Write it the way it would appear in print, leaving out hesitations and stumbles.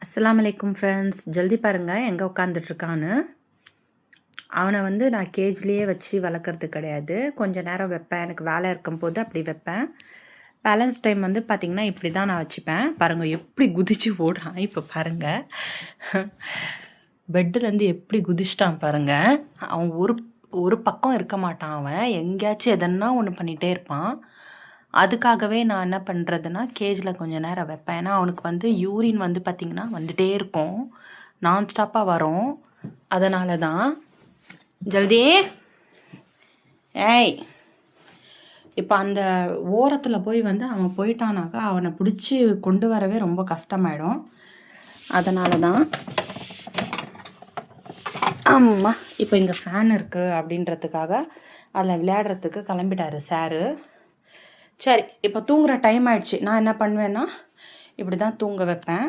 அஸ்ஸலாமு அலைக்கும் ஃப்ரெண்ட்ஸ். ஜல்தி பாருங்கள் எங்கே உட்காந்துட்ருக்கான்னு. அவனை வந்து நான் கேஜ்லேயே வச்சு வளர்க்குறது கிடையாது. கொஞ்சம் நேரம் வைப்பேன், எனக்கு வேலை இருக்கும்போது அப்படி வைப்பேன். பேலன்ஸ் டைம் வந்து பார்த்திங்கன்னா இப்படி தான் நான் வச்சுப்பேன். பாருங்கள் எப்படி குதிச்சு ஓடுறான். இப்போ பாருங்கள், பெட்டுலேருந்து எப்படி குதிச்சிட்டான் பாருங்கள். அவன் ஒரு பக்கம் இருக்க மாட்டான். அவன் எங்கேயாச்சும் எதன்னா ஒன்று பண்ணிகிட்டே இருப்பான். அதுக்காகவே நான் என்ன பண்ணுறதுன்னா கேஜில் கொஞ்சம் நேரம் வைப்பேன். ஏன்னா அவனுக்கு வந்து யூரின் வந்து பார்த்திங்கன்னா வந்துகிட்டே இருக்கும், நான் ஸ்டாப்பாக வரும். அதனால தான். ஜல்தி ஏய், இப்போ அந்த ஓரத்தில் போய் வந்து அவன் போயிட்டானாக்கா அவனை பிடிச்சி கொண்டு வரவே ரொம்ப கஷ்டமாயிடும். அதனால தான். ஆமாம், இப்போ இங்கே ஃபேன் இருக்குது அப்படின்றதுக்காக அதில் விளையாடுறதுக்கு கிளம்பிட்டாரு சாரு. சரி, இப்போ தூங்குகிற டைம் ஆயிடுச்சு. நான் என்ன பண்ணுவேன்னா இப்படி தான் தூங்க வைப்பேன்.